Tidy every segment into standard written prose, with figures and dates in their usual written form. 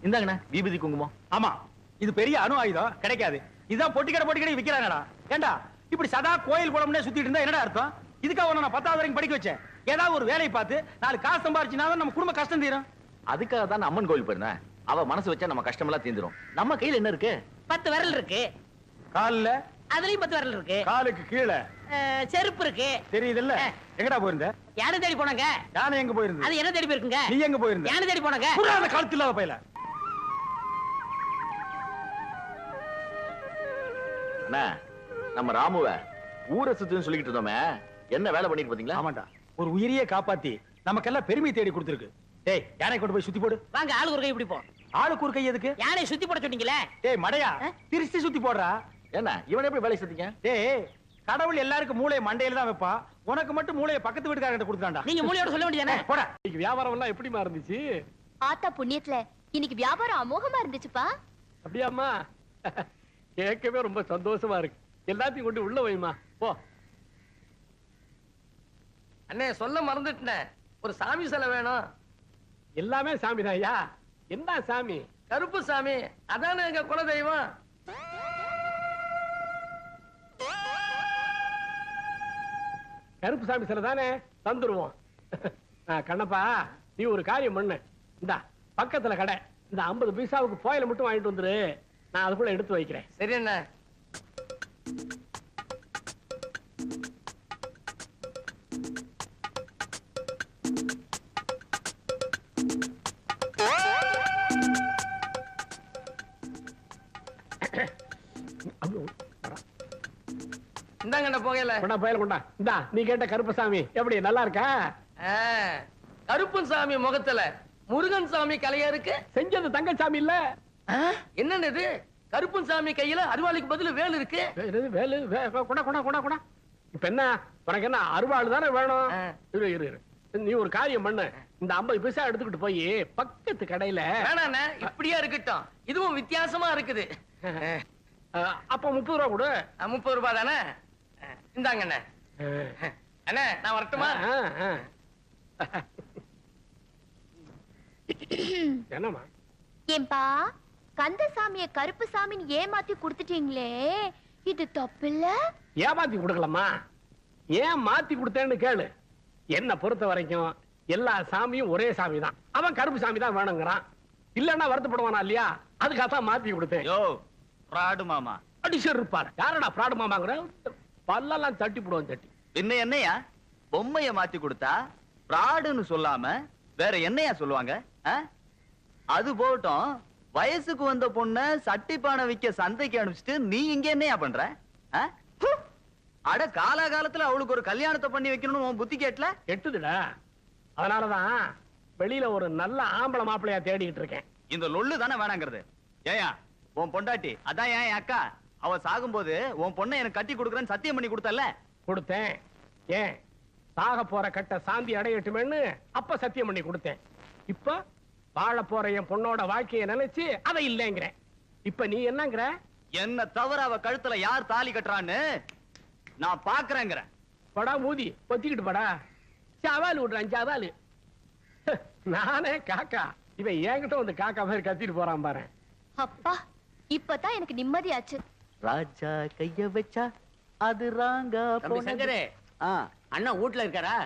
இந்தாங்கண்ணா விபூதி குங்குமம். ஆமா, இது பெரிய அணு ஆயுதம், கிடைக்காது. இதுதான் பொட்டிக்கடை விக்கிறாங்கடா. ஏண்டா இப்படி சதா கோயில் குளம்னே சுத்திட்டு இருந்தா என்னடா அர்த்தம்? இதுக்காக நான் 10வது வரைக்கும் படிக்க வச்சேன். ஏதாவது ஒரு வேலையை பார்த்து 4 காசு சம்பாரிச்சுனா நம்ம குடும்ப கஷ்டம் தீரும். அதுக்காக தான் அம்மன் கோயில் போயிருந்தேன். அவ மனசு வச்சா நம்ம கஷ்டமெல்லாம் தீந்துரும். நம்ம கையில என்ன இருக்கு? 10 விரல் இருக்கு. கால்ல அதுலயும் 10 விரல் இருக்கு. காலுக்கு கீழே செருப்பு இருக்கு. தெரியுதுல்ல? எங்கடா போயிருந்த? யானை தேடி போனாங்க. யானை எங்க போயிருந்த? அது என்ன தேடி போயிருக்குங்க? நீ எங்க போயிருந்த? யானை தேடி போனாங்க. புறாத கழுத்து இல்லாத பையல. அண்ணா, நம்ம ராமுவ ஊரை சுத்துன்னு சொல்லிக்கிட்டு இருந்தோமே, என்ன வேலை பண்ணிட்டு பாத்தீங்களா? ஆமாண்டா, ஒரு உயிரியே காப்பாத்தி நமக்கெல்லாம் பெருமை தேடி கொடுத்துருக்கு. டேய், யானை கொண்டு போய் சுத்தி போடு. வாங்க, ஆளுக்கு ஒரு கை இப்படி போ. ஆளுக்கு ஒரு கை எதுக்கு? யானை சுத்தி போட சொன்னீங்களே. டேய் மடையா, திருச்சி சுத்தி போடுறா. என்ன இவன் எப்படி வேலை சுத்திங்க? டேய், கடவுள் எல்லாருக்கும் மூளையை மண்டையில தான் வைப்பா. உனக்கு மட்டும் மூளையை பக்கத்து வீட்டுக்காரங்கிட்ட கொடுத்தாண்டா. நீங்க மூளையோட சொல்ல வேண்டியதானே? போடா. இன்னைக்கு வியாபாரம் எல்லாம் எப்படிமா இருந்துச்சு? ஆத்தா புண்ணியத்துல இன்னைக்கு வியாபாரம் அமோகமா இருந்துச்சுப்பா. அப்படியாம்மா? கேட்கவே ரொம்ப சந்தோஷமா இருக்கு. எல்லாத்தையும் கொண்டு உள்ள வைமா போ. அண்ணே, சொல்ல மறந்துட்டேன், ஒரு சாமி சிலை வேணும். எல்லாமே சாமி தான் ஐயா. என்ன சாமி? கருப்பு சாமி, அதானே எங்க குல தெய்வம். கருப்பு சாமி சிலை தானே, தந்துருவோம். கண்ணப்பா, நீ ஒரு காரியம் பண்ணு. இந்த பக்கத்துல கடை, இந்த 50 பைசாவுக்கு போயில மட்டும் வாங்கிட்டு வந்துரு. நான் அதுக்குள்ள எடுத்து வைக்கிறேன். சரி அண்ணா. இந்தாங்கண்ணா போகல. கொண்டா போயில கொண்டா. இந்தா, நீ கேட்ட கருப்பசாமி எப்படி நல்லா இருக்கா? கருப்பன் சாமி முகத்துல முருகன் சாமி கலையா இருக்கு. செஞ்சது தங்கச்சாமி இல்ல. என்னன்னு இது? கருப்பன் சாமி கையில அருவாளுக்கு பதில் வேல் இருக்கு. வேலு கொண்டா கொண்டா கொண்டா கொண்டா. இப்ப என்ன உனக்கு என்ன அருவாள் தானே வேணும்? இரு இரு இரு. நீ ஒரு காரியம் பண்ணு. இந்த 50 பைசா எடுத்துக்கிட்டு போய் பக்கத்து கடையில. வேணாண்ணே, இப்படியா இருக்கட்டும். இதுவும் வித்தியாசமா இருக்குது. அப்ப 30 ரூபா கொடு. 30 ரூபாய் தானே? இந்தாங்க அண்ணே. அண்ணே, நான் வரட்டுமா? என்னமா? ஏன்பா, கந்தசாமிய கருப்பு சாமின்னு ஏமாத்தி கொடுத்துட்டீங்களே, இது தப்பில்ல? ஏமாத்தி கொடுக்கலாமா? ஏன் மாத்தி கொடுத்தேன்னு கேளு. என்ன பொறுத்த வரைக்கும் எல்லா சாமியும் ஒரே சாமி தான். அவன் கருப்பு சாமி தான் வேணுங்கிறான். இல்லன்னா வருத்தப்படுவானா இல்லையா? அதுக்காகத்தான் மாத்தி கொடுத்தேன். யோ பிராடு மாமா. அடிஷர் இருப்பாரு. யாரடா பிராடு மாமாங்கிற? பல்லெல்லாம் தட்டி போடுவான் தட்டி. என்ன என்னையா பொம்மைய மாத்தி கொடுத்தா பிராடுன்னு சொல்லாம வேற என்னையா சொல்லுவாங்க? அது போட்டும், வயசுக்கு வந்த பொண்ண சட்டிப்பானை விக்க சந்தைக்கு அனுப்பிச்சிட்டு நீ இங்க என்னையா பண்ற? அட காலகாலத்துல அவளுக்கு ஒரு கல்யாணத்தை பண்ணி வைக்கணும்னு உன் புத்தி கேட்டல? எட்டுதுடா. அதனாலதான் வெளியில ஒரு நல்ல ஆம்பளை மாப்பிளையா தேடிக்கிட்டு இருக்கேன். இந்த லொல்லு தானே வேணாங்கிறது. ஏயா உன் பொண்டாட்டி அதான் ஏன் அக்கா, அவ சாகும்போது உன் பொண்ணை எனக்கு கட்டி கொடுக்குறேன்னு சத்தியம் பண்ணி கொடுத்தல? கொடுத்தேன். ஏன் சாக போற கட்ட சாந்தி அடையட்டுமேன்னு அப்ப சத்தியம் பண்ணி கொடுத்தேன். இப்ப வாழ போற என் பொண்ணோட வாழ்க்கையை நினைச்சு அதை இல்லைங்கிறேன். இப்ப நீ என்னங்கிற? என்ன தவிர அவ கழுத்துல யார் தாலி கட்டுறான்னு நான் பாக்குறேங்கிற. படா மூதி ஒத்திக்கிட்டு படா. சவால் விடுறான் சவால். நானே காக்கா, இவன் என்கிட்ட வந்து காக்கா மாதிரி கத்திட்டு போறான் பாரு. அப்பா, இப்பதான் எனக்கு நிம்மதியாச்சு. ராஜா கைய வச்சா அது ராங்கா. சங்கரே, அண்ணன் வீட்டுல இருக்காரா?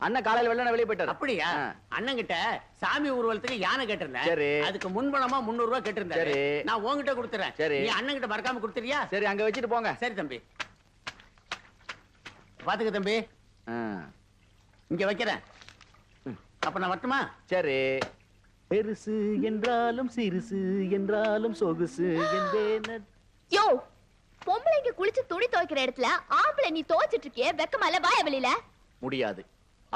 அண்ணன் காலையில வெள்ளன வெளியே போயிட்டாரு. அப்படியா? அண்ணன் கிட்ட சாமி ஊர்வலத்துக்கு யானை கேட்டிருந்தேன். சரி. அதுக்கு முன்பணமா 300 ரூபாய் கேட்டிருந்தேன். சரி. நான் உன்கிட்ட கொடுத்துறேன். சரி. நீ அண்ணன் கிட்ட மறக்காம கொடுத்துறியா? சரி, அங்க வச்சுட்டு போங்க. சரி தம்பி. பாத்துக்க தம்பி, இங்க வைக்கிறேன். அப்ப நான் வரட்டுமா? சரி. பெருசு என்றாலும் சிறுசு என்றாலும் சொகுசு என்பேன. யோ, பொம்பளைங்க குளிச்சு துணி துவைக்கிற இடத்துல ஆம்பளை நீ துவைச்சிட்டு இருக்கியே, வெக்கமால வாய வெளியில. முடியாது.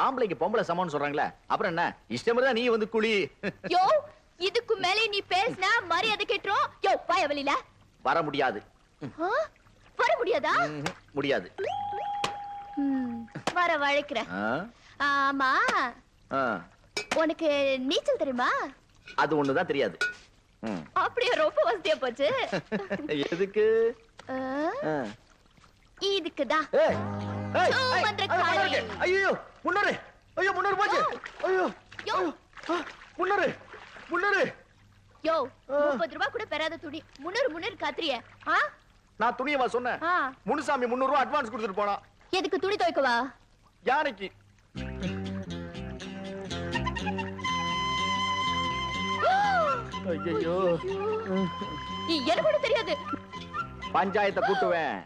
ஆம்பளைக்கு பொம்பளை சமம்னு சொல்றாங்களே, அப்புறம் என்ன இஷ்டம் தான் நீ வந்து குளி. யோ, இதுக்கு மேலே நீ பேசினா மரியாதை கேட்டுரும். யோ, வாய வெளியில. வர முடியாது. வர முடியாதா? முடியாது. வர வழைக்கிறேன். ஆமா, உனக்கு நீச்சல் தெரியுமா? அது ஒண்ணுதான் தெரியாது. அப்படியே ரொம்ப வசதியா போச்சு. எதுக்கு? இதுக்குதான். ஐயோ முன்னூறு. ஐயோ முன்னூறு போச்சு. ஐயோ முன்னூறு முன்னூறு. யோ 30 ரூபாய் கூட பெறாத துணி 300 காத்திரியே. நான் துணியவா சொன்னேன்? முனுசாமி 300 ரூபாய் அட்வான்ஸ் கொடுத்துட்டு போனா. எதுக்கு துணி துவைக்கவா? யானைக்கு. ஐயோ, எனக்கு கூட தெரியாது. பஞ்சாயத்தை கூட்டுவேன்.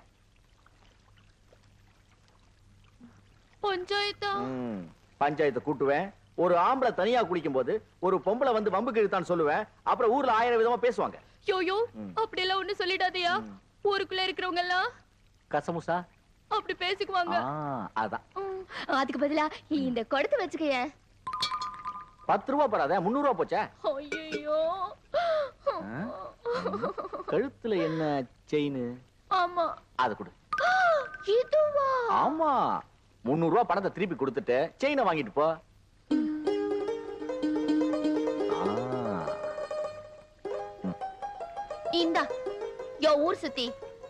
பஞ்சாயத்தை கூட்டுவேன். ஒரு ஆம்பளை தனியா குளிக்கும் போது ஒரு பொம்பளை வந்து வம்புக்கு இழுத்தான்னு சொல்லுவேன். அப்புறம் ஊர்ல 1000 விதமா பேசுவாங்க. யோயோ அப்படி எல்லாம் ஒண்ணு சொல்லிடாதயா. ஊருக்குள்ள இருக்கிறவங்க எல்லாம் கசமுசா அப்படி பேசிக்குவாங்க. அதான். அதுக்கு பதிலா இந்த கொடுத்து வச்சுக்கயே. 10 ரூபாய் போறாத 300 ரூபாய் போச்சா? ஐயோ கழுத்துல என்ன செயின்? ஆமா. அது கொடு. இதுவா? ஆமா. 300 ரூபாய் பணத்தை திருப்பி கொடுத்துட்டு செயினை வாங்கிட்டு போ. இந்தா. யோ ஊர் சுத்தி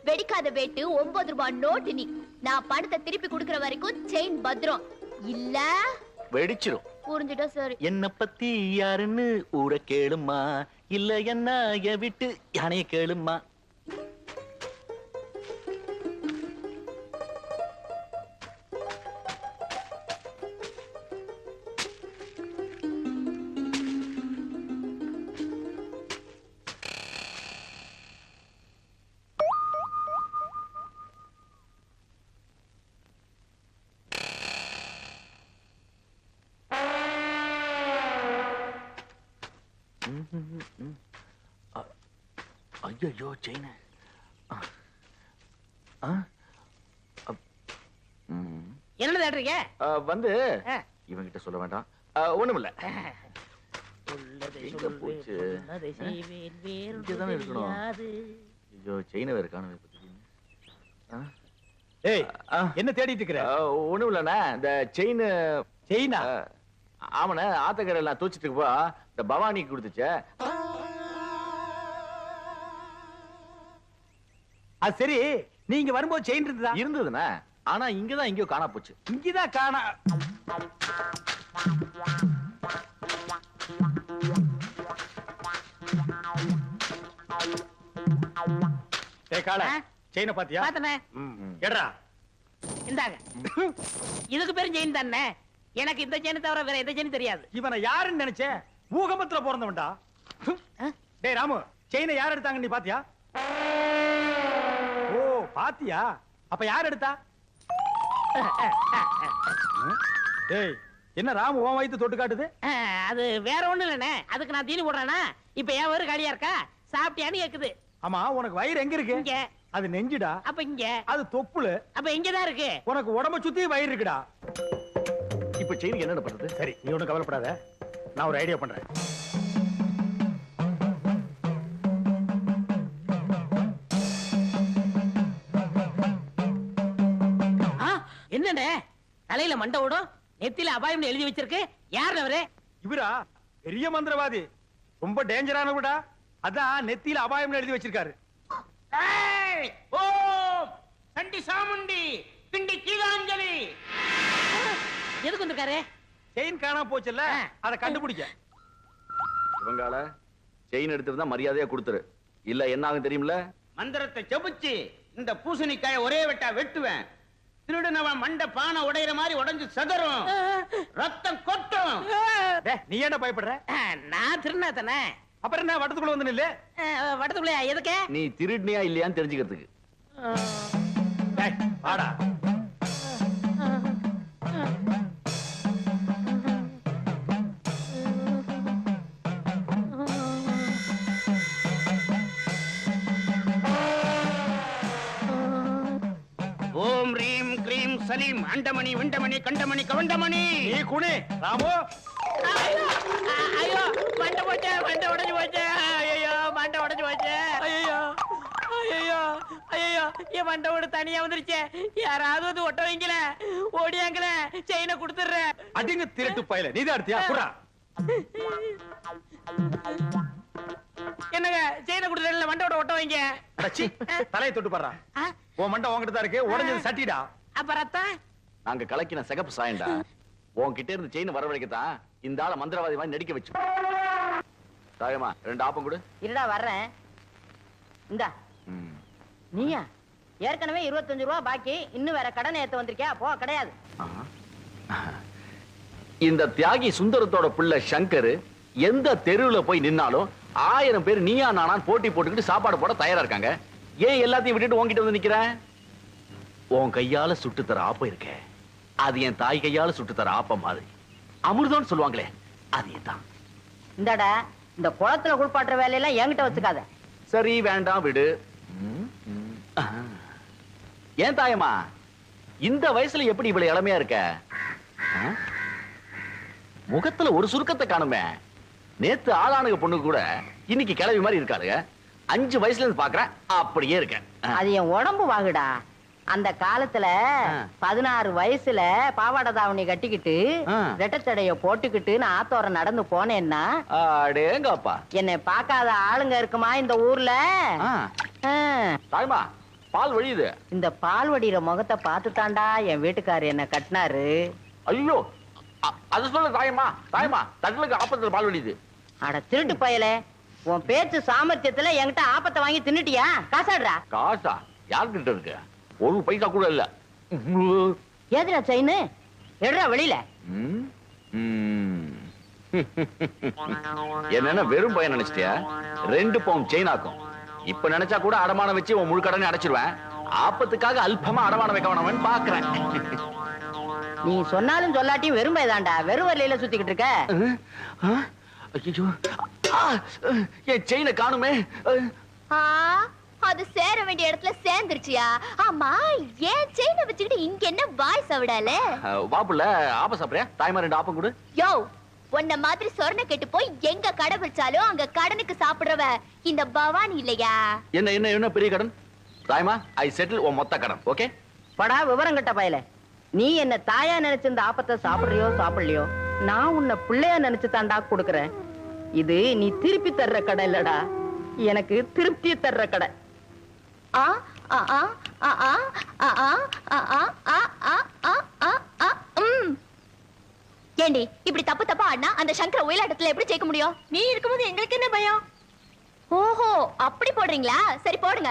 வெடிக்காத வேட்டு 9 ரூபாய் நோட்டு நீ. நான் பணத்தை திருப்பி கொடுக்கிற வரைக்கும் செயின் பத்திரம் இல்ல வெடிச்சிரும். புரிஞ்சுட்டா சரி. என்ன பத்தி யாருன்னு ஊர கேளுமா, இல்ல என்ன விட்டு யானைய கேளுமா. ஐயோ செயின் என்ன தேடுறீங்க? வந்து இவங்கிட்ட சொல்ல வேண்டாம். ஒண்ணுமில்ல. எங்க போச்சு? இங்கதானே இருக்கணும். ஐயோ செயினை வேற காணவே. ஏய் என்ன தேடிட்டு இருக்கிற? ஒண்ணுமில்லண்ணா, இந்த செயின். செயினா? ஆமாண்ணே, ஆத்தக்கரை எல்லாம் தூச்சிட்டு இருக்கப்போ இந்த பவானிக்கு கொடுத்துச்சே. அது சரி, நீங்க வரும்போது செயின் இருந்ததா? இருந்ததுண்ணா, ஆனா இங்கதான் எங்கேயோ காணா போச்சு. இங்கதான் காணா. ஏய் காளா, செயினை பாத்தியா? பாத்தனே. எட்ரா. இந்தாங்க. இதுக்கு பேரும் செயின் தானே. எனக்கு இந்த செயின் தவிர வேற எந்த செயின் தெரியாது. இவனை யாருன்னு நினைச்சே? பூகம்பத்துல பிறந்தவன்டா. டேய் ராமு, செயினை யார் எடுத்தாங்க நீ பாத்தியா? ஓ பாத்தியா? அப்ப யார் எடுத்தா? டேய் என்ன ராமு உன் வயித்து தொட்டு காட்டுது? அது வேற ஒண்ணு இல்லனே. அதுக்கு நான் தீனி போடுறேனா? இப்ப ஏன் வயிறு காலியா இருக்கா? சாப்பிட்டியான்னு கேக்குது. ஆமா, உனக்கு வயிறு எங்க இருக்கு? இங்க. அது நெஞ்சுடா. அப்ப இங்க. அது தொப்புளு. அப்ப இங்கதான் இருக்கு. உனக்கு உடம்ப சுத்தி வயிறு இருக்குடா. இப்ப செயின் என்ன பண்றது? சரி, நீ ஒண்ணும் கவலைப்படாத, நான் ஒரு ஐடியா பண்றேன். என்னண்ணே தலையில மண்டை ஓடும், நெத்தில அபாயம் எழுதி வச்சிருக்கு? யார் அவரு? இவரா? பெரிய மந்திரவாதி, ரொம்ப டேஞ்சரானவடா. அதான் நெத்தியில அபாயம் எழுதி வச்சிருக்காரு. ஓம் சண்டி சாமுண்டி பிண்டி கீதாஞ்சலி. எதுக்கு வந்திருக்காரு? செயின் காணாம போச்சுல்ல, அதை கண்டுபிடிக்க. இவங்கால செயின் எடுத்துருந்தா மரியாதையா கொடுத்துரு, இல்ல என்ன ஆகும் தெரியுமில்ல? மந்திரத்தை ஜெபிச்சு இந்த பூசணிக்காய ஒரே வெட்டா வெட்டுவேன். திருடுனவன் மண்ட பானை உடையிற மாதிரி உடைஞ்சு சதறும், ரத்தம் கொட்டும். நீ என்ன பயப்படுற? நான் திருநா தானே. அப்புறம் என்ன வட்டத்துக்குள்ள வந்து நில்லு. வட்டத்துக்குள்ளயா? எதுக்கு? நீ திருடினியா இல்லையான்னு தெரிஞ்சுக்கிறதுக்கு. வாடா. ஓம் ரீம் கிரீம் சலீம் அண்டமணி விண்டமணி கண்டமணி கவண்டமணி. நீ குனி ராமு. ஐயோ மண்டை போச்சு, மண்டை உடைஞ்சு போச்சு. ஐயோ மண்டை உடைஞ்சு போச்சு. ஐயோ ஐயோ ஐயோ என் மண்டை ஓடு தனியா வந்துருச்சு. யாராவது வந்து ஒட்ட வைங்கல, ஓடியாங்கல, செயினை கொடுத்துடுறேன். அடிங்க திருட்டு பயல, நீதான் எடுத்தியா? குறா. என்னங்க செயினை கொடுத்துறேன், மண்டை ஓட ஒட்ட வைங்க. அடச்சி, தலையை தொட்டு பாடுறா. உன் மண்டை உன்கிட்ட தான் இருக்கு, உடைஞ்சது சட்டிடா. அப்ப ரத்தம்? நாங்க கலக்கின சிகப்பு சாயண்டா. உன்கிட்ட இருந்து செயின் வரவழைக்கத்தான் இந்த ஆள மந்திரவாதி மாதிரி நடிக்க வச்சு. தாயம்மா 2 ஆப்பம் கொடு. இருடா வர்றேன். இந்தா. நீயா? ஏற்கனவே 25 ரூபா பாக்கி, இன்னும் வேற கடன் ஏத்த வந்திருக்கியா? போ, கிடையாது. இந்த தியாகி சுந்தரத்தோட பிள்ளை சங்கர் எந்த தெருவுல போய் நின்னாலும் 1000 பேர் நீயா நானான் போட்டி போட்டுக்கிட்டு சாப்பாடு போட தயாரா இருக்காங்க. ஏன் எல்லாத்தையும் விட்டுட்டு உன்கிட்ட வந்து நிக்கிறேன்? உன் கையால சுட்டு தர ஆப்பம் இருக்க, அது என் தாய் கையால சுட்டு தர ஆப்பம் மாதிரி. அமிர்தம்னு சொல்லுவாங்களே, அது தான். இந்தாடா, இந்த குளத்துல குளிப்பாட்டுற வேலையெல்லாம் என்கிட்ட வச்சுக்காத. சரி, வேண்டாம், விடு. ஏன் தாயம்மா இந்த வயசுல எப்படி இவ்வளவு இளமையா இருக்க? முகத்துல ஒரு சுருக்கத்தை காணுமே. நேத்து ஆளானுக பொண்ணு கூட இன்னைக்கு கிளவி மாதிரி இருக்காரு. 5 வயசுல இருந்து பாக்குறேன், அப்படியே இருக்க. அது என் உடம்பு வாகுடா. அந்த காலத்துல 16 வயசுல பாவாடை தாவணி கட்டிக்கிட்டு ரெட்டச்சடைய போட்டுக்கிட்டு நான் ஆத்தோரம் நடந்து போனேன்னா அடேங்கப்பா, என்னை பார்க்காத ஆளுங்க இருக்குமா இந்த ஊர்ல? தாயம்மா பால் வழியுது. இந்த பால் வடிகிற முகத்தை பார்த்து தாண்டா என் வீட்டுக்காரர் என்ன கட்டினாரு. ஐயோ, அது சொல்ல தாயம்மா. தாயம்மா, தட்டுலுக்கு ஆப்பத்துல பால் வழியுது. அட திருட்டு பயலே, உன் பேச்சு சாமர்த்தியத்துல என்கிட்ட ஆப்பத்தை வாங்கி தின்னுட்டியா? காசாடுறா. காசா? யாருக்கிட்ட இருக்கு? ஒரு பைசா கூட இல்ல. ஏதுடா செயின்? எடுறா வெளியில. என்ன வெறும் பையன் நினைச்சிட்டியா? 2 பவுண்ட் செயின் ஆக்கும். இப்ப நினைச்சா கூட அடமானம் வச்சு உன் முழு கடனை அடைச்சிருவேன். ஆப்பத்துக்காக அல்பமா அடமானம் வைக்க வேணாமன்னு பாக்குறேன். நீ சொன்னாலும் சொல்லாட்டியும் வெறும் பையதாண்டா. வெறும் வழியில சுத்திக்கிட்டு இருக்க. ஐயோ, என் செயினை காணுமே. அது சேர வேண்டிய இடத்துல சேர்ந்துருச்சியா? ஆமா, ஏன் செயினை வச்சுக்கிட்டு இங்க என்ன வாய் சவிடால? வாப்புல ஆப்ப சாப்பிடுறியா? தாய்மா 2 ஆப்பம் கொடு. யோ, உன்ன மாதிரி சொர்ண கெட்டு போய் எங்க கடை வச்சாலும் அங்க கடனுக்கு சாப்பிடுறவ இந்த பவானி இல்லையா? என்ன என்ன என்ன பெரிய கடன்? தாய்மா, ஐ செட்டில் உன் மொத்த கடன். ஓகே? படா விவரம் கட்ட பயல. நீ என்ன தாயா நினைச்சு இந்த ஆப்பத்தை சாப்பிடுறியோ சாப்பிடலையோ, நான் உன்னை பிள்ளையா நினைச்சு தாண்டா கொடுக்கறேன். இது நீ திருப்பி தர்ற கடை இல்லடா, எனக்கு திருப்தி தர்ற கடை. ஆ ஆ ஆ ஆ ஆ ஆ ஆ ஆ ஆ ஆ ஆ ஆ. ஏண்டி இப்படி தப்பு தப்பா ஆடினா அந்த சங்கர ஒயிலாட்டத்துல எப்படி ஜெயிக்க முடியும்? நீ இருக்கும்போது எங்களுக்கு என்ன பயம்? ஓஹோ, அப்படி போடுறீங்களா? சரி போடுங்க.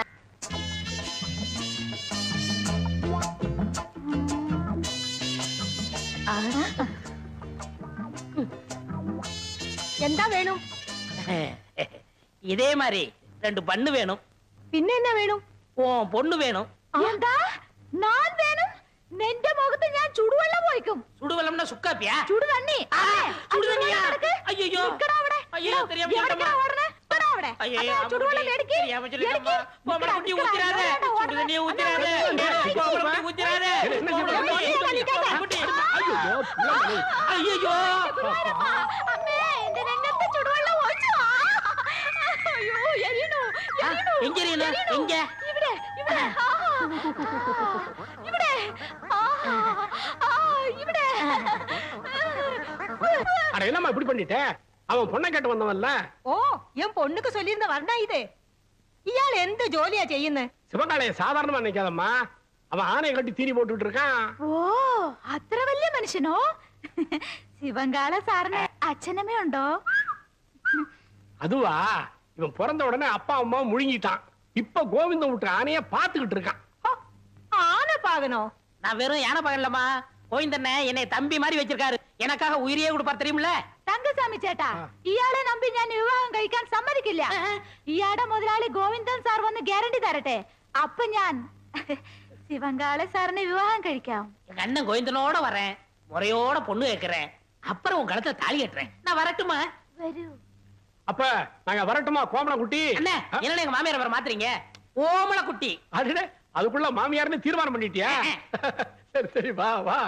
எந்த வேணும்? இதே மாதிரி 2 பண்ணு வேணும். பின்ன என்ன வேணும்? உன் பொண்ணு வேணும். എന്താ ഞാൻ വേണം? നിന്റെ മുഖത്ത് ഞാൻ ചുടുവെള്ളം ഒഴിക്കും. சுடுவெல்லம்னா சுக்காப்பியா? ചുടുതണ്ണി. சுடுதண்ணியா? ஐயோ, ஐயோ, தெரியாம சொல்லிட்டேம்மா. ஐயோ, ചുടുവെള്ളം എടുക്ക്. தெரியாம சொல்லிட்டேம்மா. கோமல குட்டி ஊத்திராத. சுடுதண்ணியை ஊத்திராத. கோமல குட்டி ஊத்திராத. ஐயோ, അമ്മേ, എന്റെ രംഗത്ത് ചുടുവെള്ളം ഒഴിച്ചു. അയ്യോ, എരിയണു. எங்க எரியணும்? எங்க? ഇവിടെ ഇവിടെ ഇവിടെ ഇവിടെ. அட என்னம்மா இப்படி பண்ணிட்ட? அவன் பொண்ணை கேட்டு வந்தவன்ல. ഓ, ഞാൻ പൊണ്ണുക്ക് ചൊല്ലിയിരുന്ന വർണ്ണ ഇത്. ഇയാൾ എന്ത് ജോലിയാ ചെയ്യുന്നത്? சிவகாலைய சாதாரணமா நினைக்காதம்மா. அவன் ஆணையை கட்டி தீனி போட்டுட்டு இருக்கான். ഓ, അത്ര വലിയ മനുഷ്യനോ? ശിവങ്കാല സാറിന് അച്ഛനമ്മ ഉണ്ടോ? அதுவா, இவன் பிறந்த உடனே அப்பா அம்மா முழுங்கிட்டான். இப்ப கோவிந்தம் விட்டு ஆணைய பாத்துக்கிட்டு இருக்கான். ஆனை பாகனோ? நான் வெறும் யானை பகல்லம்மா. கோவிந்தண்ணே என்னை தம்பி மாதிரி வச்சிருக்காரு. எனக்காக உயிரையே கொடுப்பார் தெரியுமில்ல? തങ്കസ്വാമി ചേട്ടാ, ഇയാളെ നമ്പി ഞാൻ വിവാഹം കഴിക്കാൻ സമ്മതിക്കില്ല. ഇയാളുടെ മുതലാളി ഗോവിന്ദൻ സാർ വന്ന് ഗ്യാരണ്ടി തരട്ടെ. അപ്പൊ ഞാൻ ശിവങ്കാല സാറിനെ വിവാഹം കഴിക്കാം. எங்க அண்ணன் கோவிந்தனோட வரேன், முறையோட பொண்ணு கேட்கிறேன், அப்புறம் உன் கழுத்துல தாலி கட்டுறேன். நான் வரட்டுமா? വരൂ. அப்ப நாங்க வரட்டுமா கோமல குட்டி? அண்ணே, என்ன எங்க மாமியார் வர மாத்துறீங்க? ஓமல குட்டி. அடடே, அதுக்குள்ள மாமியார்னு தீர்மானம் பண்ணிட்டியா? சரி சரி, வா வா.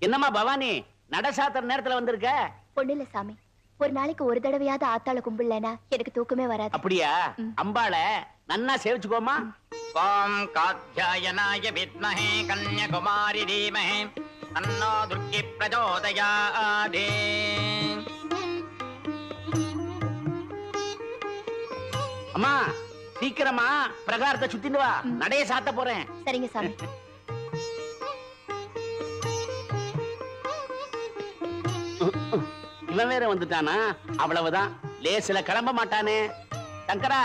என்னம்மா பவானி, நடசாத்திர நேரத்துல வந்திருக்க? பொண்ணுல சாமி, ஒரு நாளைக்கு ஒரு தடவையாவது ஆத்தாள கும்பிடலனா எனக்கு தூக்கமே வராது. அப்படியா? அம்பாள நன்னா சேவிச்சுக்கோமா. ஓம் காத்யாயனாய வித்மஹே கன்யகுமாரி தீமஹே தன்னோ துர்க்கி பிரச்சோதயாதே. அம்மா சீக்கிரமா பிரகாரத்தை சுத்திட்டு வா, நடைய சாத்த போறேன். சரிங்க சாமி. இவன் வேற வந்துட்டானா? அவ்வளவுதான், லேசில கிளம்ப மாட்டானே. சங்கரா,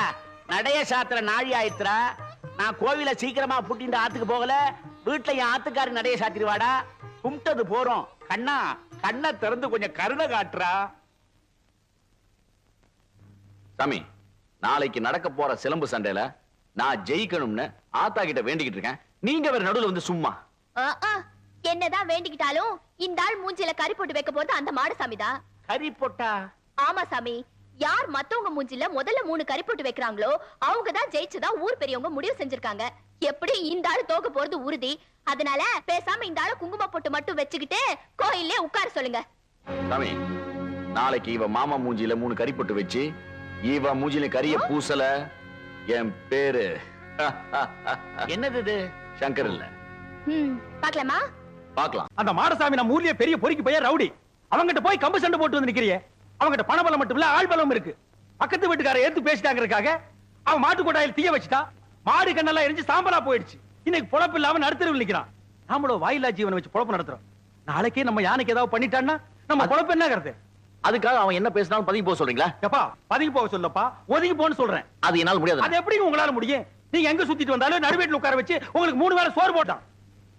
நடைய சாத்திர நாழி ஆயிடுறா. நான் கோவில சீக்கிரமா புட்டிட்டு ஆத்துக்கு போகல, வீட்டுல என் ஆத்துக்காரி நடைய சாத்திடுவாடா. கும்பிட்டது போறோம். கண்ணா, கண்ணை திறந்து கொஞ்சம் கருணை காட்டுறா. சாமி, நாளைக்கு நடக்க போற சிலம்பு சண்டையில நான் ஜெயிக்கணும்னு ஆத்தா கிட்ட வேண்டிக்கிட்டு இருக்கேன். நீங்க வேற நடுவுல வந்து சும்மா. என்னதான் வேண்டிக்கிட்டாலும் இந்த ஆள் மூஞ்சில கறி போட்டு வைக்க போறது அந்த மாடு சாமிதான். கறி போட்டா? ஆமா சாமி. யார் மத்தவங்க மூஞ்சில முதல்ல 3 கறி போட்டு வைக்கிறாங்களோ அவங்க தான் ஜெயிச்சதா ஊர் பெரியவங்க முடிவு செஞ்சிருக்காங்க. எப்படி இந்த ஆளு தோக்க போறது உறுதி. அதனால பேசாம இந்த ஆளு குங்கும போட்டு மட்டும் வச்சுக்கிட்டு கோயிலே உட்கார சொல்லுங்க. சாமி, நாளைக்கு இவ மாமா மூஞ்சில 3 கறி போட்டு வச்சு இவ மூஞ்சில கரிய பூசல என் பேரு என்னது இது? சங்கர் இல்ல. பாக்கலாமா? பாக்கலாம். அந்த மாடசாமி நம்ம ஊர்லயே பெரிய பொறுக்கி பையன் ரவுடி. அவங்கிட்ட போய் கம்பு சண்டை போட்டு வந்து நிக்கிறியே. அவங்கிட்ட பணபலம் மட்டும் இல்ல, ஆள் பலம் இருக்கு. பக்கத்து வீட்டுக்கார எடுத்து பேசிட்டாங்கிறதுக்காக அவன் மாட்டு கொட்டாயில் தீய வச்சுட்டா. மாடு கண்ணெல்லாம் எரிஞ்சு சாம்பலா போயிடுச்சு. இன்னைக்கு பொழப்பு இல்லாம நடுத்தருவில் நிக்கிறான். நாமளோ வாயிலா ஜீவனை வச்சு பொழப்பு நடத்துறோம். நாளைக்கே நம்ம யானைக்கு ஏதாவது பண்ணிட்டான்னா நம்ம பொழப்பு என்ன கருத்து? அதுக்காக அவன் என்ன பேசினாலும் பதுங்கி போக சொல்றீங்களா? எப்பா பதுங்கி போக சொல்லப்பா, ஒதுங்கி போன்னு சொல்றேன். அது என்னால முடியாது. அது எப்படி உங்களால முடியும்? நீங்க எங்க சுத்திட்டு வந்தாலும் நடுவேட்டில் உட்கார வச்சு உங்களுக்கு 3 வேளை சோறு போட்டான்.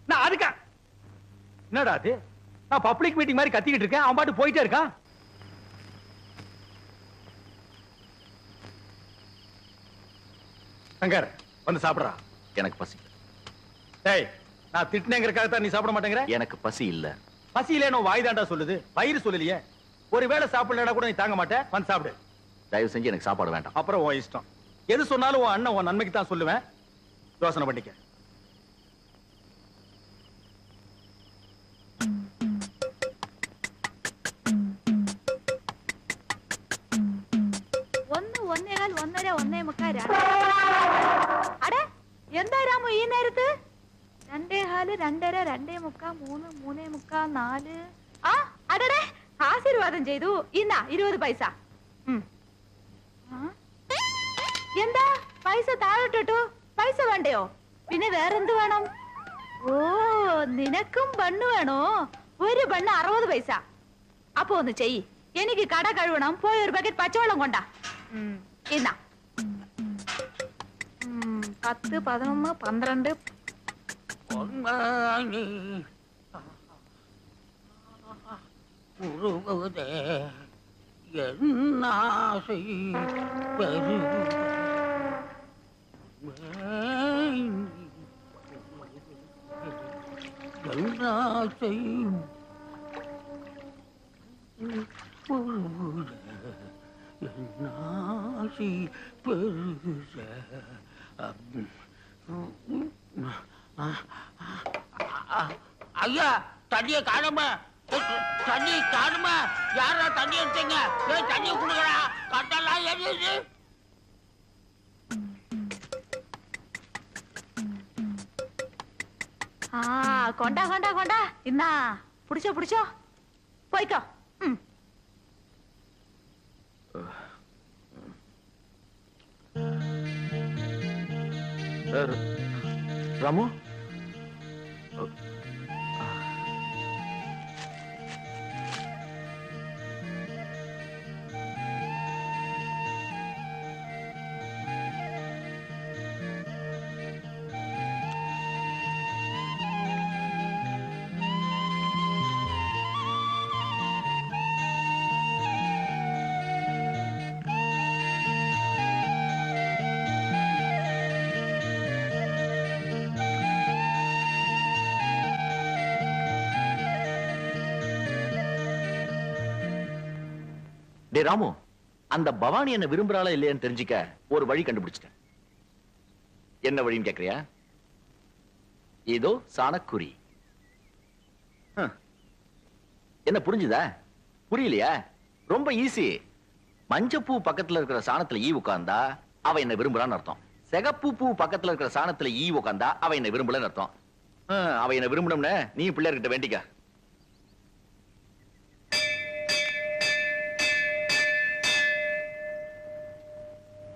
நான் அதுக்கா என்னடா அது? நான் பப்ளிக் மீட்டிங் மாதிரி கத்திக்கிட்டு இருக்கேன், அவன் பாட்டு போயிட்டே இருக்கான். சங்கர், வந்து சாப்பிடுறா. எனக்கு பசி. டேய், நான் திட்டினேங்கிறதுக்காக தான் நீ சாப்பிட மாட்டேங்கிற? எனக்கு பசி இல்ல. பசி இல்லைன்னு வாய் தாண்டா சொல்லுது, வயிறு சொல்லலையே. ஒருவேளை சாப்பிடலனா கூட நீ தாங்க மாட்டேன். வந்து சாப்பிடு. தயவு செஞ்சு எனக்கு சாப்பாடு வேண்டாம். அப்புறம் உன் இஷ்டம். எது சொன்னாலும் உன் அண்ணன் உன் நன்மைக்கு தான் சொல்லுவேன். யோசனை பண்ணிக்க. അടേ എന്താ രാമു ഈ നേരത്ത്? 2:15 2:30 2:45 3 3:45 4. ആ അടടേ, ആശീർവാദം ചെയ്തു. ഇന്നാ 20 പൈസ. എന്താ പൈസ താഴോട്ടിട്ടു? പൈസ വേണ്ടയോ? പിന്നെ വേറെന്ത് വേണം? ഓ, നിനക്കും ബണ്ണ് വേണോ? ഒരു ബണ്ണ് 60 പൈസ. അപ്പൊ ഒന്ന് ചെയ്യ്, എനിക്ക് കട കഴുകണം. പോയി ഒരു ബക്കറ്റ് പച്ചവെള്ളം കൊണ്ടാ. ഇന്നാ 10 11 12. ஐயா, தண்ணிய காணுமா? தண்ணி காணுமா? யாரா தண்ணி எடுத்தீங்க? தண்ணிய குடுக்கறா, கட்டெல்லாம் எரியுது. கொண்டா கொண்டா கொண்டா. இன்னா புடிச்சோ புடிச்சோ, போய்க்கோ. ராமு, டே ராமு, அந்த பவானி என்ன விரும்புறாளா இல்லையான்னு தெரிஞ்சுக்க ஒரு வழி கண்டுபிடிச்சிட்டேன். என்ன வழின்னு கேக்குறியா? இதோ சாணக்குறி. என்ன புரிஞ்சுதா? புரியலையா? ரொம்ப ஈஸி. மஞ்சப்பூ பக்கத்துல இருக்கிற சாணத்துல ஈ உட்கார்ந்தா அவ என்ன விரும்புறான்னு அர்த்தம். சிகப்பு பூ பக்கத்துல இருக்கிற சாணத்துல ஈ உட்கார்ந்தா அவ என்ன விரும்பலன்னு அர்த்தம். அவ என்ன விரும்பணும்னு நீ பிள்ளையார்கிட்ட வேண்டிக்க.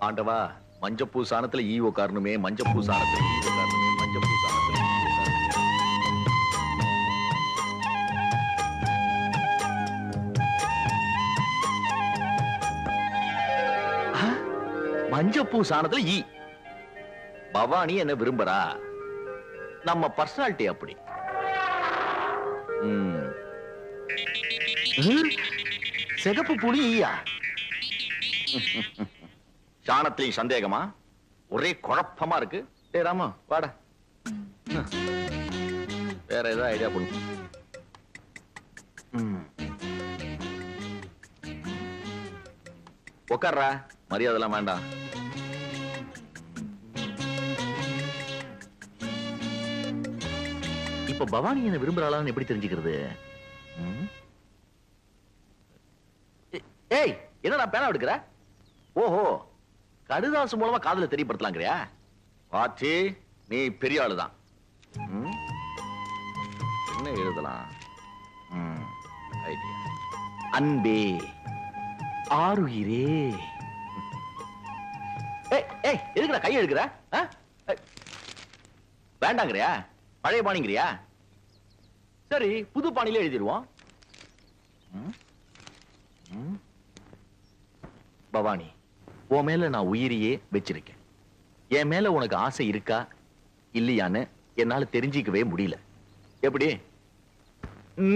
ஆண்டவா, மஞ்சப்பூ சாணத்துல ஈ உட்காரணுமே, மஞ்சப்பூ சாணத்துல ஈ உட்காரணுமே, மஞ்சப்பூ சாணத்துல ஈ உட்காரணுமே. மஞ்சப்பூ சாணத்துல ஈ. பவானி என்ன விரும்புறா? நம்ம பர்சனாலிட்டி அப்படி. சிகப்பு புலி ஈயா? சாணத்திலையும் சந்தேகமா? ஒரே குழப்பமா இருக்கு. டேய் ராமா வாடா, வேற ஏதாவது ஐடியா பண்ணு. உட்கார்றா, மரியாதைலாம் வேண்டாம். இப்ப பவானி என்ன விரும்புறாளான்னு எப்படி தெரிஞ்சுக்கிறது? ஏய், என்னடா பேனா எடுக்கிற? ஓஹோ, கடுதாசு மூலமா காதல தெரியப்படுத்தலாங்கிறியா? பாத்தி, நீ பெரிய ஆளுதான். என்ன எழுதலாம்? ஐடியா. அன்பே, ஆருயிரே. ஏய், எதுக்குடா கை எடுக்கிற? வேண்டாங்கிறியா? பழைய பாணிங்கிறியா? சரி, புது பாணியில எழுதிடுவோம். பவானி, உன் மேல நான் உயிரியே வச்சிருக்கேன். என் மேல உனக்கு ஆசை இருக்கா இல்லையான்னு என்னால தெரிஞ்சிக்கவே முடியல. எப்படி?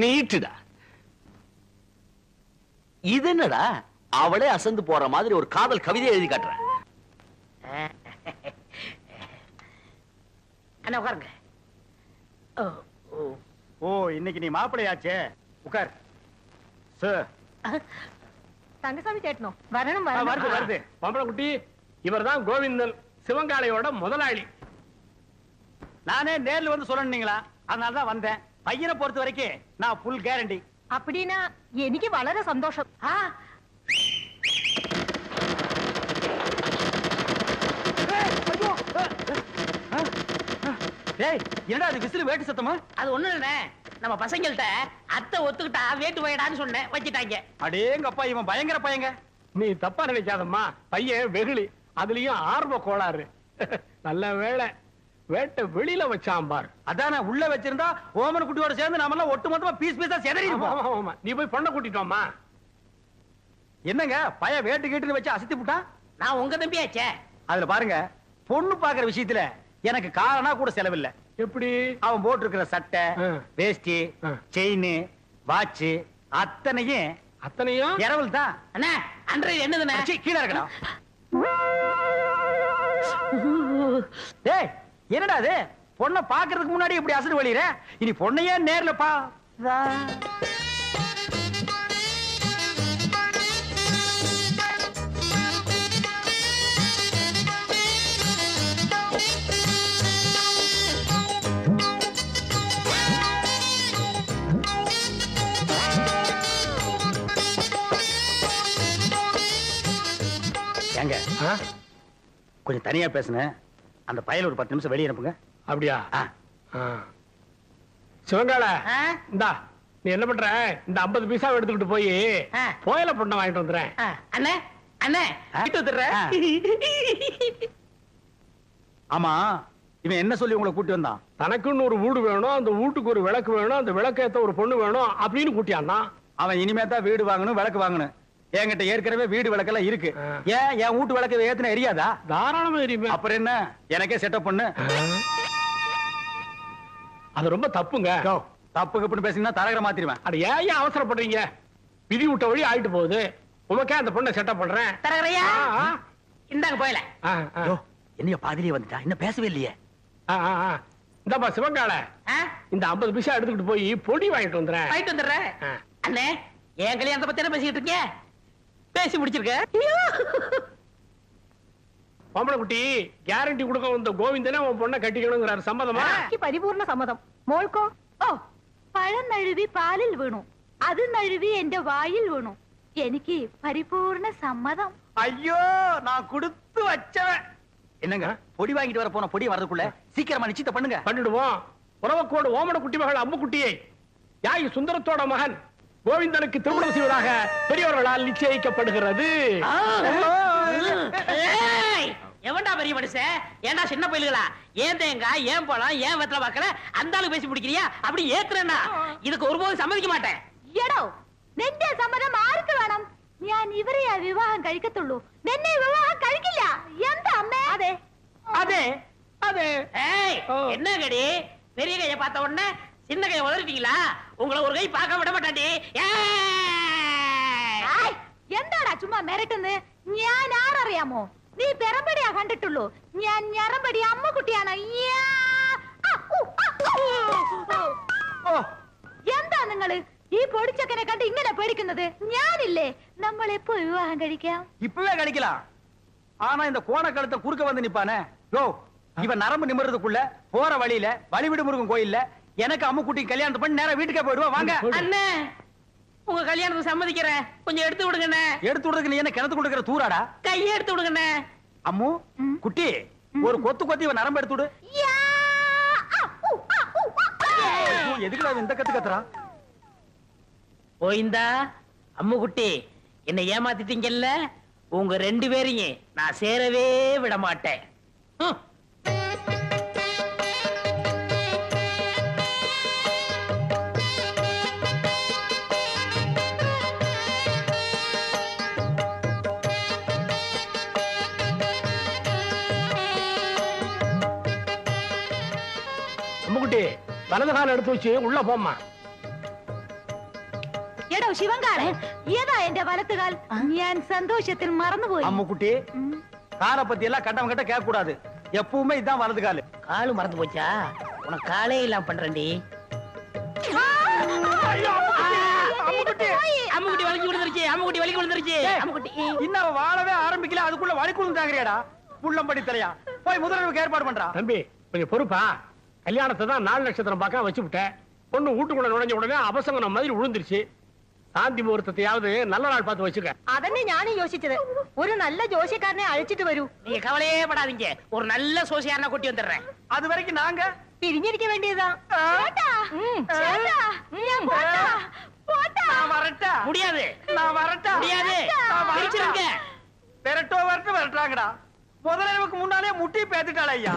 நீட்டுடா. இது என்னடா, அவளே அசந்து போற மாதிரி ஒரு காதல் கவிதை எழுதி காட்டுற. அண்ணா உட்காருங்க. ஓ, இன்னைக்கு நீ மாப்பிளையாச்சே. உட்கார். சார், தங்கசாமி கேட்டணும். வரணும் வருது. பம்பளக்குட்டி, இவர்தான் கோவிந்தன், சிவங்காளையோட முதலாளி. நானே நேர்ல வந்து சொல்லணுங்களா, அதனாலதான் வந்தேன். பையனை பொறுத்த வரைக்கும் நான் ஃபுல் கேரண்டி. அப்படின்னா எனக்கு வளர சந்தோஷம். என்னடா அது விசில் வேட்டு சத்தமா? அது ஒண்ணு இல்ல, நம்ம பசங்கள்ட்ட அத்தை ஒத்துக்கிட்டா வேட்டு போயிடான்னு சொன்னேன், வச்சிட்டாங்க. அடேங்கப்பா, இவன் பயங்கர பையங்க. நீ தப்பா நினைக்காதம்மா, பையன் வெகுளி, அதுலயும் ஆர்வ கோளாறு. நல்ல வேளை வேட்டை வெளியில வச்சான் பார். அதானே, உள்ள வச்சிருந்தா ஓமன குட்டியோட சேர்ந்து நாம எல்லாம் ஒட்டு மொத்தமா பீஸ் பீஸா செதறி இருப்போம். நீ போய் பொண்ணை கூட்டிட்டோமா? என்னங்க பைய வேட்டு கேட்டுன்னு வச்சு அசத்தி புட்டா? நான் உங்க தம்பியாச்சே. அதுல பாருங்க, பொண்ணு பாக்குற விஷயத்துல எனக்கு காரணா கூட செலவில்ல. எப்படி? அவன் போட்டு இருக்கிற சட்டை, வேஷ்டி, செயின், வாட்ச் அத்தனையும் இரவல் தான். அண்ணா, அன்றைய என்னதுண்ணே? கீழே இருக்கடா. டேய், என்னடா அது? பொண்ணை பாக்குறதுக்கு முன்னாடி இப்படி அசடு வழியிற? இனி பொண்ணையே நேர்ல பா. ஏங்க, கொஞ்சம் தனியா பேசுனேன். அந்த பயல ஒரு 10 நிமிஷம் வெளியே அனுப்புங்க. அப்படியா? சிவங்கால, இந்தா நீ என்ன பண்ற, இந்த 50 பைசா எடுத்துக்கிட்டு போய் புயல பொண்ணை வாங்கிட்டு வந்துடுறேன். அண்ணே, அண்ணே, வந்துடுறேன். ஆமா, இவன் என்ன சொல்லி உங்களை கூட்டி வந்தான்? தனக்குன்னு ஒரு வீடு வேணும், அந்த வீட்டுக்கு ஒரு விளக்கு வேணும், அந்த விளக்கேத்த ஒரு பொண்ணு வேணும் அப்படின்னு கூட்டியான்னா. அவன் இனிமே தான் வீடு வாங்கணும், விளக்கு வாங்கணும். என்கிட்ட ஏற்கனவே வீடு விளக்கெல்லாம் இருக்கு. ஏன் என் வீட்டு விளக்கு ஏத்துன எரியாதா? தாராளமா எரியுமே. அப்புறம் என்ன, எனக்கே செட்டப் பண்ணு. அது ரொம்ப தப்புங்க. தப்பு கப்புன்னு பேசினா தரகரை மாத்திருவேன். அது ஏன் அவசரப்படுறீங்க? விதி விட்ட வழி ஆயிட்டு போகுது. உமக்கே அந்த பொண்ணை செட்டப் பண்றேன். தரகரையா, இந்தாங்க போயல. என்னைய பாதிரியே வந்துட்டா, இன்னும் பேசவே இல்லையே. இந்தப்பா சிவங்கால, இந்த 50 பைசா எடுத்துக்கிட்டு போய் பொடி வாங்கிட்டு வந்துடுறேன். வாங்கிட்டு வந்துடுறேன். அண்ணே, என் கல்யாணத்தை பத்தி என்ன பேசிக்கிட்டு இருக்கீங்க? பேசி முடிச்சிருக்க. பொம்பளை குட்டி, கேரண்டி கொடுக்க வந்த கோவிந்தனே உன் பொண்ணை கட்டிக்கணுங்கிறாரு. சம்மதமா? പരിപൂർണ സമ്മതം. മോൾക്കോ? ഓ, പഴം നഴുവി പാലിൽ വീണു, അത് നഴുവി എന്റെ വായിൽ വീണു. എനിക്ക് പരിപൂർണ സമ്മതം. ஐயோ, நான் கொடுத்து வச்சவன். என்னங்க, பொடி வாங்கிட்டு வர போன பொடி வரதுக்குள்ள சீக்கிரமா நிச்சயத்தை பண்ணுங்க. பண்ணிடுவோம். உறவக்கோடு ஓமன குட்டி மகள் அம்மு குட்டியை யாகி சுந்தரத்தோட மகன் கோவிந்தனுக்கு திருமணம் செய்வதாக பெரியவர்களால் நிச்சயிக்கப்படுகிறது. எவன்டா பெரிய மனுஷன்? ஏன்டா சின்ன பையலுகளா? ஏன் தேங்காய், ஏன் பழம், ஏன் வெத்தலை பாக்கல அந்த ஆளு பேசி பிடிக்கிறியா? அப்படி ஏத்துறேன்னா இதுக்கு ஒருபோதும் சம்மதிக்க മാട്ടേ. എടോ നിന്റെ സമ്മതം ആർക്ക് വേണം? ഞാൻ ഇവരെയാ വിവാഹം കഴിക്കത്തുള്ളൂ. നിന്നെ വിവാഹം കഴിക്കില്ല. എന്താ അമ്മേ? അതെ அதே அதே ஏய், என்ன கடி? பெரிய கையை பார்த்த உடனே சின்ன கையை உதறிட்டீங்களா? உங்களை ஒரு கை பார்க்க விட மாட்டாண்டி. ആയ്, എന്താടാ ചുമ്മാ മിരട്ടുന്നത്? ഞാൻ ആരറിയാമോ? നീ പെരമ്പടിയാ കണ്ടിട്ടുള്ളൂ. ഞാൻ ഞറമ്പടി അമ്മക്കുട്ടിയാണ്. എന്താ നിങ്ങള് ഈ പൊടിച്ചക്കനെ കണ്ട് ഇങ്ങനെ പേടിക്കുന്നത്? ഞാനില്ലേ, നമ്മൾ എപ്പോ വിവാഹം കഴിക്കാം? இப்பவே கழிக்கலாம். ஆனா இந்த கோண கழுத்தை குறுக்க வந்து நிப்பானே, யோ இவன் நரம்பு நிமிர்றதுக்குள்ள போற வழியில வழிவிடு முருகன் கோயில்ல எனக்கு அம்முக்குட்டி கல்யாணத்தை பண்ணி நேரா வீட்டுக்கே போயிடுவா. வாங்க அண்ணே, உங்க கல்யாணத்துக்கு சம்மதிக்கிறேன். கொஞ்சம் எடுத்து விடுங்கண்ணே. எடுத்து விடுறதுக்கு நீ என்ன கிணத்து கொடுக்கிற தூராடா? கையை எடுத்து விடுங்கண்ணே. அம்மு குட்டி ஒரு கொத்து கொத்தி இவன் நரம்பு எடுத்து விடு. எதுக்குடா இந்த கத்து கத்துறா? போயிந்தா அம்மு குட்டி, என்ன ஏமாத்திட்டீங்கல்ல? உங்க 2 பேரையும் நான் சேரவே விட மாட்டேன். அம்முக்குட்டி வலது கால எடுத்து வச்சு உள்ள போம்மா. എടോ ശിവങ്കാരൻ, ഏതാ എന്റെ വലത്തുകാൽ? ഞാൻ സന്തോഷത്തിൽ മറന്നുപോയി. அம்முக்குட்டி காரை பத்தி எல்லாம் கட்டம் கட்ட கேட்க கூடாது. எப்பவுமே இதான் வலது காலு. காலு மறந்து போச்சா? உனக்கு காலே இல்லாம பண்றேன்டி. அம்முக்குட்டி வலிக்கு விழுந்துருச்சு. அம்முக்குட்டி வலிக்கு விழுந்துருச்சு. அம்முக்குட்டி இன்னும் வாழவே ஆரம்பிக்கல, அதுக்குள்ள வலிக்குழுந்து தாங்கறியாடா? புள்ளம்படி தலையா, போய் முதல்வருக்கு ஏற்பாடு பண்றா. தம்பி கொஞ்சம் பொறுப்பா. கல்யாணத்தை தான் 4 நட்சத்திரம் பார்க்க வச்சு விட்டேன். பொண்ணு வீட்டுக்குள்ள நுழைஞ்ச உடனே அபசங்கனம் மாதிரி விழுந்துருச்சு. சாந்தி முகூர்த்தத்தையாவது நல்ல நாள் பார்த்து வச்சுக்க. അതന്നെ ഞാനും യോசிச்சது. ഒരു നല്ല ജോഷിക്കാരനെ അഴിച്ചിട്ട് വരൂ. நீங்க கவலையே படாதீங்க, ஒரு நல்ல சோசியாரனா கூட்டி வந்துடுறேன். அது வரைக்கும் நாங்க പിരിഞ്ഞിരിക്ക വേണ്ടിയതാ. ചേട്ടാ, ചേട്ടാ, ഞാൻ പോട്ടാ, പോട്ടാ. நான் வரட்டா? முடியாது, நான் வரட்டா? முடியாது. நான் வரட்டா? பிரிச்சிருங்க. விரட்டோ வரட்டு விரட்டாங்கடா. முதலமைக்கு முன்னாலே முட்டி பேத்துட்டாளே ஐயா.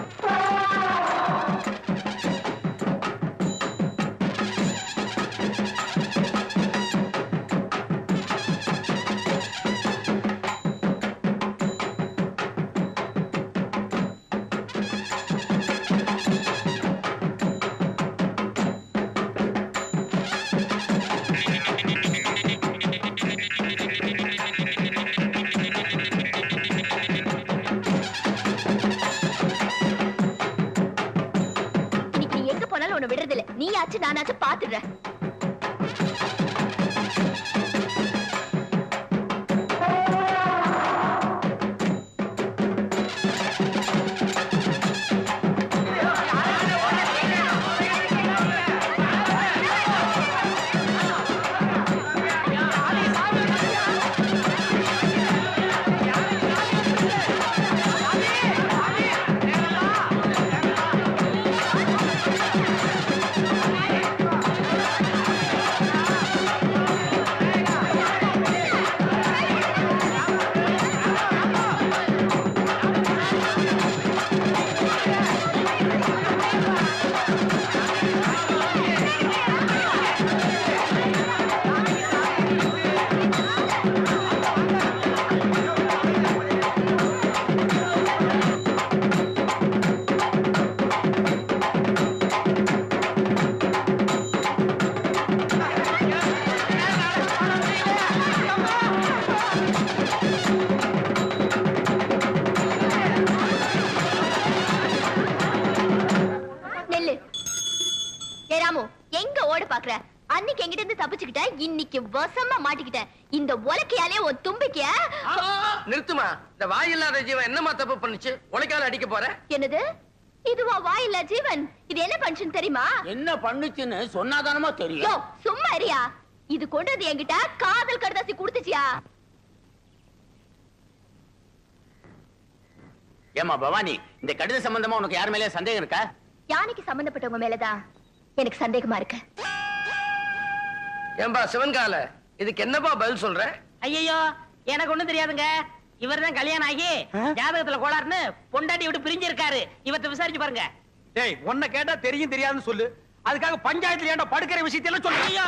நீயாச்சு நானாச்சு பாத்துடுறேன். அன்னைக்கு எங்கிட்ட இருந்து தப்பிச்சுக்கிட்ட, இன்னைக்கு வசமா மாட்டிக்கிட்ட. இந்த உலக்கையாலே ஒரு தும்பிக்க. நிறுத்துமா, இந்த வாய் இல்லாத ஜீவன் என்னமா தப்பு பண்ணுச்சு? உலக்கையால அடிக்க போற? என்னது? இதுவா வாய் இல்ல ஜீவன்? இது என்ன பண்ணுச்சுன்னு தெரியுமா? என்ன பண்ணுச்சுன்னு சொன்னாதானமா தெரியும். யோ சும்மா இருயா. இது கொண்டது என்கிட்ட காதல் கடுதாசி கொடுத்துச்சியா? ஏமா பவானி, இந்த கடித சம்பந்தமா உனக்கு யார் மேலே சந்தேகம் இருக்கா? யானைக்கு சம்பந்தப்பட்டவங்க மேலதான் எனக்கு சந்தேகமா இருக்கு. ஏம்பா சிவன்கால, இதுக்கு என்னப்பா பதில் சொல்ற? ஐயோ, எனக்கு ஒண்ணும் தெரியாதுங்க. இவர்தான் கல்யாணம் ஆகி ஜாதகத்துல கோளாறுன்னு பொண்டாட்டி விட்டு பிரிஞ்சு இருக்காரு. இவத்தை விசாரிச்சு பாருங்க. டேய் உன்னை கேட்டா தெரியும் தெரியாதுன்னு சொல்லு. அதுக்காக பஞ்சாயத்துல ஏன்டா படுக்கிற விஷயத்தையெல்லாம் ஐயோ,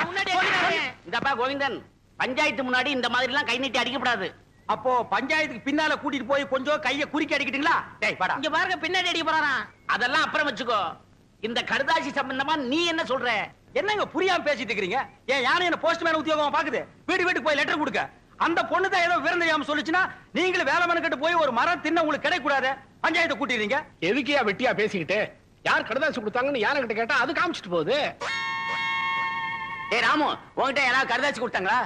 முன்னாடி அடிக்கிறாரு. இந்தப்பா கோவிந்தன், பஞ்சாயத்து முன்னாடி இந்த மாதிரி எல்லாம் கை நீட்டி அடிக்கப்படாது. அப்போ பஞ்சாயத்துக்கு பின்னால கூட்டிட்டு போய் கொஞ்சம் கைய குறுக்கி அடிக்கிட்டீங்களா? டேய் வாடா. இங்க பாருங்க, பின்னாடி அடிக்க போறாராம். அதெல்லாம் அப்புறம் வச்சுக்கோ. இந்த கடுதாசி சம்பந்தமா நீ என்ன சொல்ற? என்னங்க புரியாம பேசிட்டு இருக்கீங்க? ஏன் யானை என்ன போஸ்ட்மேன் உத்தியோகமா பாக்குது? வீட்டுக்கு போய் லெட்டர் கொடுக்க. அந்த பொண்ணு தான் ஏதோ விவரம் தெரியாம சொல்லுச்சுன்னா நீங்களும் வேலை மனக்கிட்டு போய் ஒரு மரம் தின்ன உங்களுக்கு கிடைக்க கூடாது. பஞ்சாயத்தை கூட்டிடுறீங்க. எதுக்கியா வெட்டியா பேசிக்கிட்டு? யார் கடுதாசி கொடுத்தாங்கன்னு யானை கிட்ட கேட்டா அது காமிச்சிட்டு போகுது. ஏய் ராமு, உன்கிட்ட யாராவது கடுதாசி கொடுத்தாங்களா?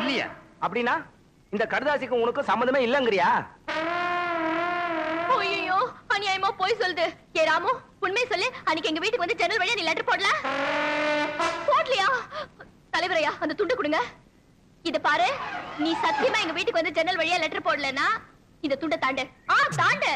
இல்லையா? அப்படின்னா இந்த கடுதாசிக்கு உனக்கு சம்பந்தமே இல்லங்கறியா? ஐயோ, அநியாயமா போய் சொல்லுது. ஏ ராமு, உண்மை சொல்லு. அன்னைக்கு எங்க வீட்டுக்கு வந்து ஜன்னல் வழியா நீ லெட்டர் போடலையா? தலைவரையா, அந்த துண்டு கொடுங்க. இத பாரு, நீ சத்தியமா எங்க வீட்டுக்கு வந்து ஜன்னல் வழியா லெட்டர் போடலனா இந்த துண்டை தாண்டு. தாண்டு.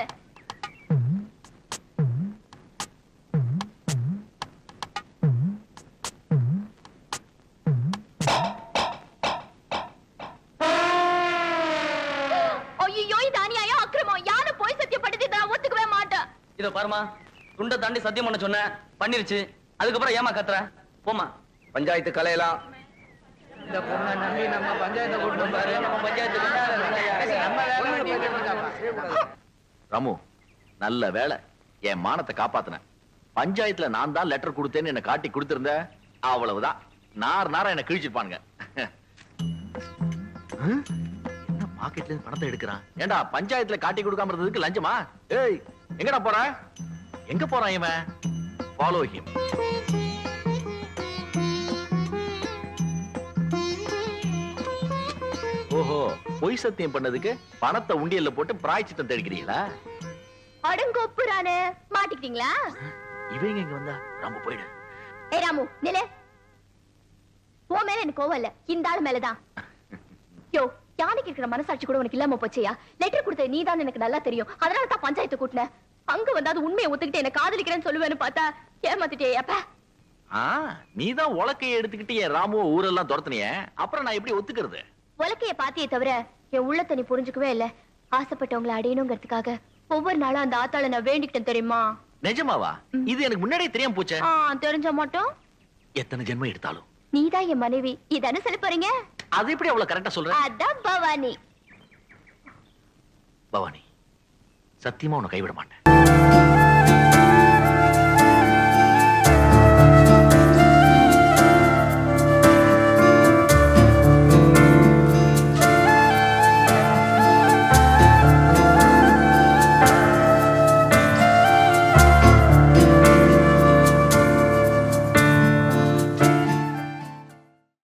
ஐயோ, இது அநியாயம், அக்கிரமம். யாரு போய் சத்தியப்பட்டது நான் ஒத்துக்கவே மாட்டேன். இத பாருமா, துண்டை தாண்டி சத்தியம் பண்ண சொன்ன, பண்ணிருச்சு. அதுக்கப்புறம் ஏமா கத்துற? போமா. பஞ்சாயத்து கலையலாம். இந்த பொண்ணை நம்பி நம்ம பஞ்சாயத்தை கூட்டணும் பாரு. நம்ம பஞ்சாயத்து ராமு, நல்ல வேலை என் மானத்தை காப்பாத்தின. பஞ்சாயத்துல நான் தான் லெட்டர் கொடுத்தேன்னு என்ன காட்டி கொடுத்திருந்த, அவ்வளவுதான். நார் என்ன கிழிச்சிருப்பானுங்க. என்ன பாக்கெட்ல இருந்து பணத்தை எடுக்கிறான்? ஏண்டா பஞ்சாயத்துல காட்டி கொடுக்காம இருந்ததுக்கு லஞ்சமா? ஏய், எங்கடா போற? எங்க போறான் இவன்? Follow him. ஓஹோ, பொய் சத்தியம் பண்ணதுக்கு பணத்தை உண்டியல்ல போட்டு பிராய்ச்சித்தம் தெளிக்கிறீங்களா? அடங்கொப்புறானே, மாட்டிக்கிட்டீங்களா? இவங்க இங்க வந்தா ராமு போயிடு. ஏ ராமு, நிலே. உன் மேல எனக்கு கோவம் இல்ல, இந்த ஆள் மேலதான். யோ, யானைக்கு இருக்கிற மனசாட்சி கூட உனக்கு இல்லாம போச்சியா? லெட்டர் கொடுத்த நீதான் எனக்கு நல்லா தெரியும். அதனால தான் பஞ்சாயத்து கூட்டின. அங்க வந்தாது உண்மையை ஒத்துக்கிட்டு என்ன காதலிக்கிறேன்னு சொல்லுவேன்னு பார்த்தா ஏமாத்திட்டே. அப்ப நீதான் உலக்கையை எடுத்துக்கிட்டு என் ராமுவ ஊரெல்லாம் துரத்துனிய, அப்புறம் நான் எப்படி ஒத்துக்கிறது? உலக்கைய பாத்தியே தவிர என் உள்ளத்தை நீ புரிஞ்சுக்கவே இல்ல. ஆசைப்பட்டவங்களை அடையணுங்கிறதுக்காக ஒவ்வொரு நாளும் அந்த ஆத்தாளை நான் வேண்டிக்கிட்டேன் தெரியுமா? நிஜமாவா? இது எனக்கு முன்னாடியே தெரியாம போச்சே. தெரிஞ்ச மாட்டோம். எத்தனை ஜென்மம் எடுத்தாலும் நீதான் என் மனைவி. இதானே சொல்ல போறீங்க? அது எப்படி அவ்வளவு கரெக்டா சொல்ற? அதான் பவானி. பவானி, சத்தியமா உன்னை கைவிட மாட்டேன்.